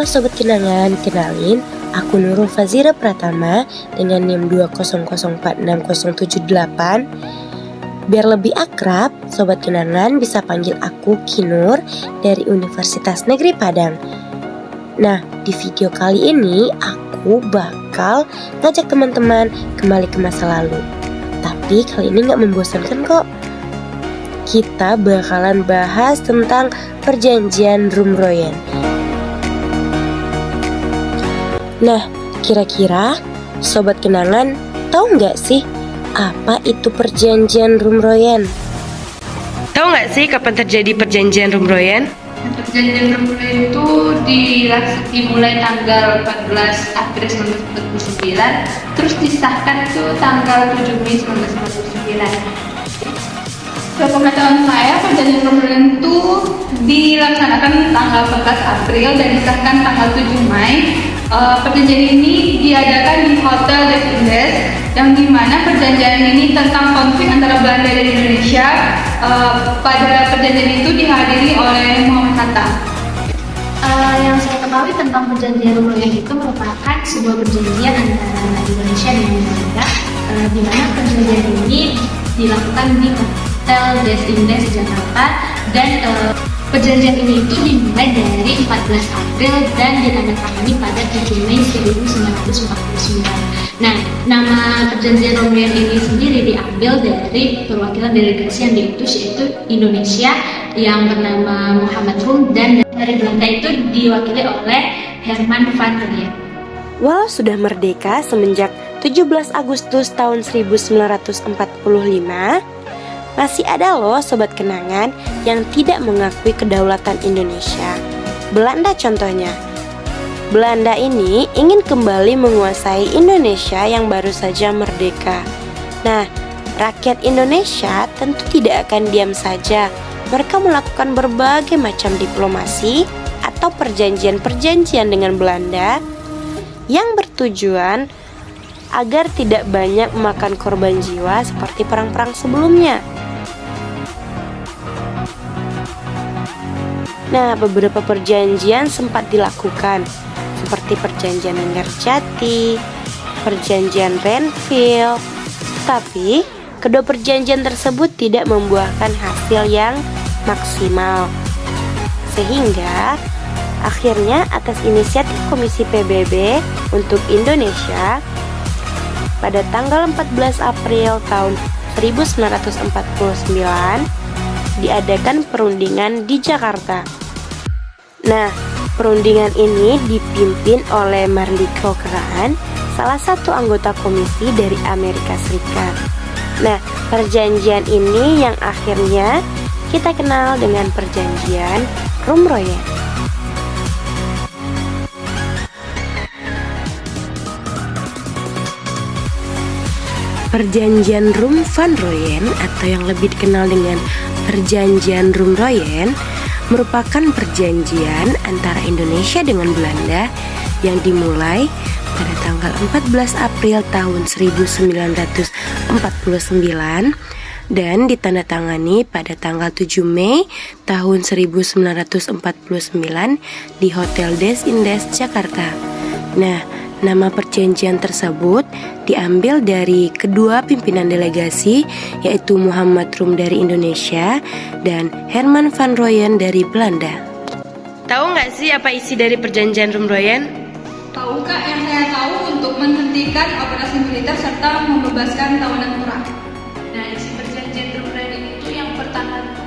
Sobat Kenangan, kenalin, aku Nurul Fazira Pratama dengan NIM 200466078. Biar lebih akrab, Sobat Kenangan bisa panggil aku Kinur dari Universitas Negeri Padang. Nah, di video kali ini aku bakal ngajak teman-teman kembali ke masa lalu. Tapi kali ini gak membosankan kok. Kita bakalan bahas tentang perjanjian Rumroyen. Nah, kira-kira Sobat Kenangan tahu nggak sih apa itu perjanjian Rumroyen? Tahu nggak sih kapan terjadi perjanjian Rumroyen? Perjanjian Rumroyen itu dimulai tanggal 14 April 1949, terus disahkan itu tanggal 7 Mei 1949. Sepengetahuan saya, perjanjian Rumroyen itu dilaksanakan tanggal 14 April dan disahkan tanggal 7 Mei. Perjanjian ini diadakan di Hotel des Indes, yang dimana perjanjian ini tentang konflik antara Belanda dan Indonesia. Pada perjanjian itu dihadiri oleh Muhammad Hatta. Yang saya ketahui tentang perjanjian Rumroyen itu merupakan sebuah perjanjian antara Indonesia dan Belanda, di mana perjanjian ini dilakukan di Hotel des Indes Jakarta, dan perjanjian ini itu dimulai dari 14 April dan ditandatangani pada 7 Mei 1949. Nah, nama perjanjian Rumroyen ini sendiri diambil dari perwakilan delegasi yang diutus, yaitu Indonesia yang bernama Muhammad Rum, dan dari Belanda itu diwakili oleh Herman van Rooyen. Walau sudah merdeka semenjak 17 Agustus tahun 1945, masih ada loh Sobat Kenangan yang tidak mengakui kedaulatan Indonesia. Belanda contohnya. Belanda ini ingin kembali menguasai Indonesia yang baru saja merdeka. Nah, rakyat Indonesia tentu tidak akan diam saja. Mereka melakukan berbagai macam diplomasi atau perjanjian-perjanjian dengan Belanda yang bertujuan agar tidak banyak memakan korban jiwa seperti perang-perang sebelumnya. Nah, beberapa perjanjian sempat dilakukan, seperti perjanjian Linggarjati, perjanjian Renville. Tapi, kedua perjanjian tersebut tidak membuahkan hasil yang maksimal. Sehingga, akhirnya atas inisiatif Komisi PBB untuk Indonesia, pada tanggal 14 April tahun 1949, diadakan perundingan di Jakarta. Nah, perundingan ini dipimpin oleh Marley Cochrane, salah satu anggota komisi dari Amerika Serikat. Nah, perjanjian ini yang akhirnya kita kenal dengan perjanjian Rumroyen. Perjanjian Rum van Rooyen atau yang lebih dikenal dengan Perjanjian Rumroyen merupakan perjanjian antara Indonesia dengan Belanda yang dimulai pada tanggal 14 April tahun 1949 dan ditandatangani pada tanggal 7 Mei tahun 1949 di Hotel des Indes Jakarta. Nah, nama perjanjian tersebut diambil dari kedua pimpinan delegasi, yaitu Muhammad Rum dari Indonesia dan Herman van Rooyen dari Belanda. Tahu nggak sih apa isi dari perjanjian Rumroyen? Tahu Kak, yang saya tahu untuk menghentikan operasi militer serta membebaskan tawanan perang. Nah, isi perjanjian Rumroyen itu yang pertama itu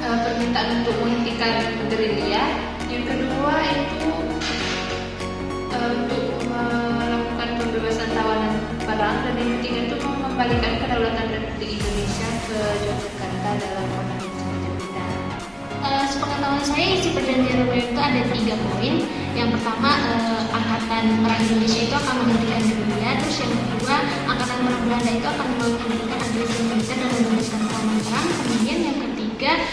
permintaan untuk menghentikan gerilya, yang kedua itu untuk melakukan pembebasan tawanan perang, dan yang ketiga itu mengembalikan kedaulatan Republik Indonesia ke Yogyakarta dalam kondisi semacam kita. Sepengetahuan saya, isi perjanjian Rumroyen itu ada 3 poin. Yang pertama, angkatan perang Indonesia itu akan menghentikan gerilya. Terus yang kedua, angkatan perang Belanda itu akan menghentikan agresi militer dan membebaskan tawanan perang. Kemudian yang ketiga,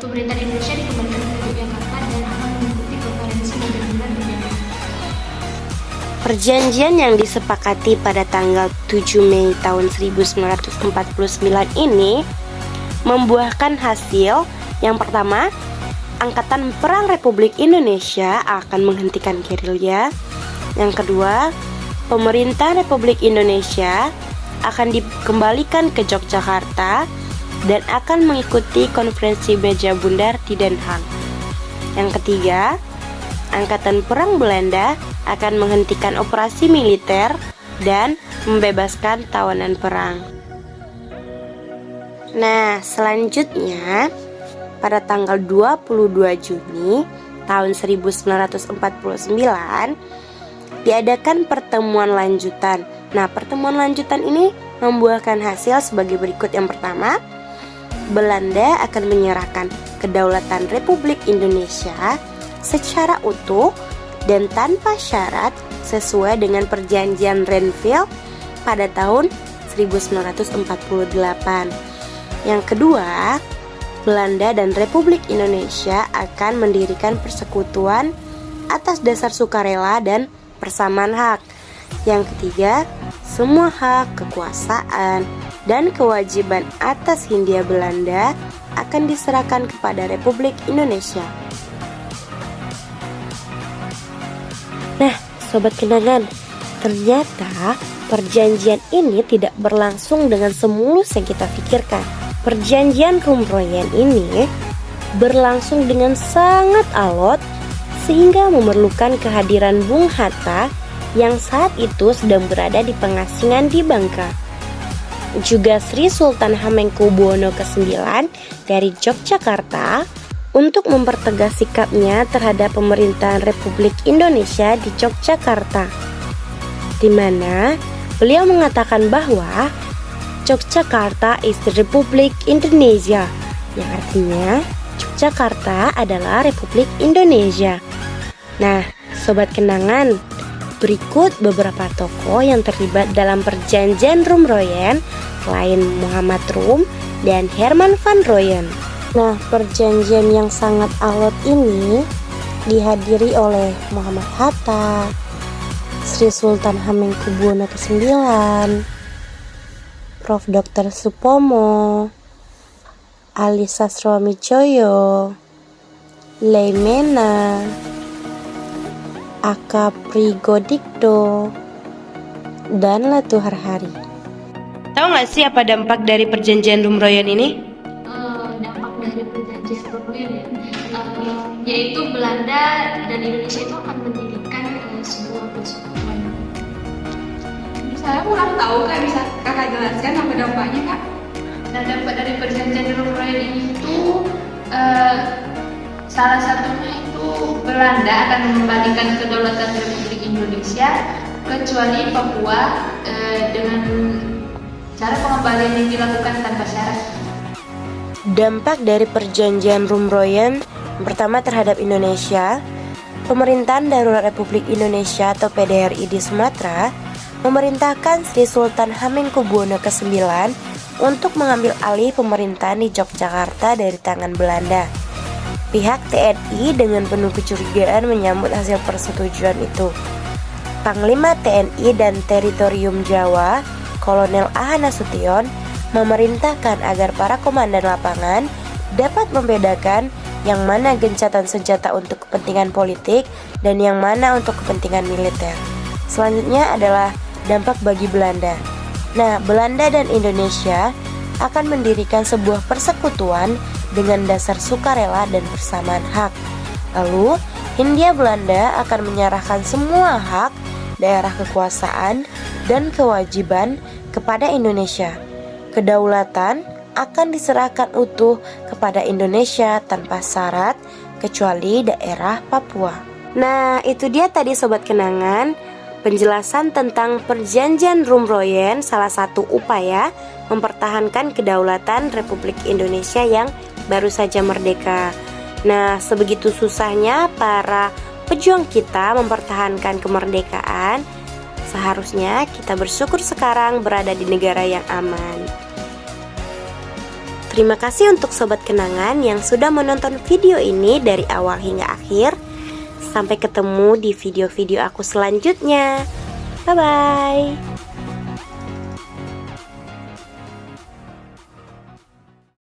pemerintahan Indonesia dikembalikan ke Yogyakarta dan akan mengikuti konferensi Madinah di Jakarta. Perjanjian yang disepakati pada tanggal 7 Mei tahun 1949 ini membuahkan hasil. Yang pertama, Angkatan Perang Republik Indonesia akan menghentikan gerilya. Yang kedua, pemerintah Republik Indonesia akan dikembalikan ke Yogyakarta dan akan mengikuti konferensi meja bundar di Den Haag. Yang ketiga, Angkatan Perang Belanda akan menghentikan operasi militer dan membebaskan tawanan perang. Nah, selanjutnya pada tanggal 22 Juni tahun 1949 diadakan pertemuan lanjutan. Nah, pertemuan lanjutan ini membuahkan hasil sebagai berikut. Yang pertama, Belanda akan menyerahkan kedaulatan Republik Indonesia secara utuh dan tanpa syarat sesuai dengan perjanjian Renville pada tahun 1948. Yang kedua, Belanda dan Republik Indonesia akan mendirikan persekutuan atas dasar sukarela dan persamaan hak. Yang ketiga, semua hak, kekuasaan, dan kewajiban atas Hindia Belanda akan diserahkan kepada Republik Indonesia. Nah, sobat kenangan, ternyata perjanjian ini tidak berlangsung dengan semulus yang kita pikirkan. Perjanjian Rumroyen ini berlangsung dengan sangat alot sehingga memerlukan kehadiran Bung Hatta yang saat itu sedang berada di pengasingan di Bangka. Juga Sri Sultan Hamengkubuwono ke-9 dari Yogyakarta untuk mempertegas sikapnya terhadap pemerintahan Republik Indonesia di Yogyakarta, di mana beliau mengatakan bahwa Yogyakarta is the Republic Indonesia, yang artinya Yogyakarta adalah Republik Indonesia. Nah, sobat kenangan, berikut beberapa tokoh yang terlibat dalam perjanjian Rumroyen selain Muhammad Rum dan Herman van Rooyen. Nah, perjanjian yang sangat alot ini dihadiri oleh Muhammad Hatta, Sri Sultan Hamengkubuwono ke-9, Prof. Dr. Supomo, Ali Sastroamidjojo, Leimena, Aka Prigodikdo, dan Latuharhari. Tahu nggak sih apa dampak dari perjanjian Rumroyen ini? Dampak dari perjanjian Rumroyen yaitu Belanda dan Indonesia itu akan mendirikan sebuah persekutuan. Saya kurang tahu, Kak, bisa Kakak jelaskan apa dampaknya, Kak? Nah, dampak dari perjanjian Rumroyen itu salah satunya itu Belanda akan mengembalikan kedaulatan Republik Indonesia kecuali Papua dengan cara pengembalian yang dilakukan tanpa syarat. Dampak dari perjanjian Rumroyen yang pertama terhadap Indonesia, Pemerintahan Darurat Republik Indonesia atau PDRI di Sumatera memerintahkan Sri Sultan Hamengkubuwono ke-9 untuk mengambil alih pemerintahan di Yogyakarta dari tangan Belanda. Pihak TNI dengan penuh kecurigaan menyambut hasil persetujuan itu. Panglima TNI dan Teritorium Jawa, Kolonel A. Nasution, memerintahkan agar para komandan lapangan dapat membedakan yang mana gencatan senjata untuk kepentingan politik dan yang mana untuk kepentingan militer. Selanjutnya adalah dampak bagi Belanda. Nah, Belanda dan Indonesia akan mendirikan sebuah persekutuan dengan dasar sukarela dan persamaan hak. Lalu, Hindia Belanda akan menyerahkan semua hak, daerah kekuasaan, dan kewajiban kepada Indonesia. Kedaulatan akan diserahkan utuh kepada Indonesia tanpa syarat kecuali daerah Papua. Nah, itu dia tadi sobat kenangan, penjelasan tentang perjanjian Rumroyen, salah satu upaya mempertahankan kedaulatan Republik Indonesia yang baru saja merdeka. Nah, sebegitu susahnya para pejuang kita mempertahankan kemerdekaan, seharusnya kita bersyukur sekarang berada di negara yang aman. Terima kasih untuk sobat kenangan yang sudah menonton video ini dari awal hingga akhir. Sampai ketemu di video-video aku selanjutnya. Bye-bye.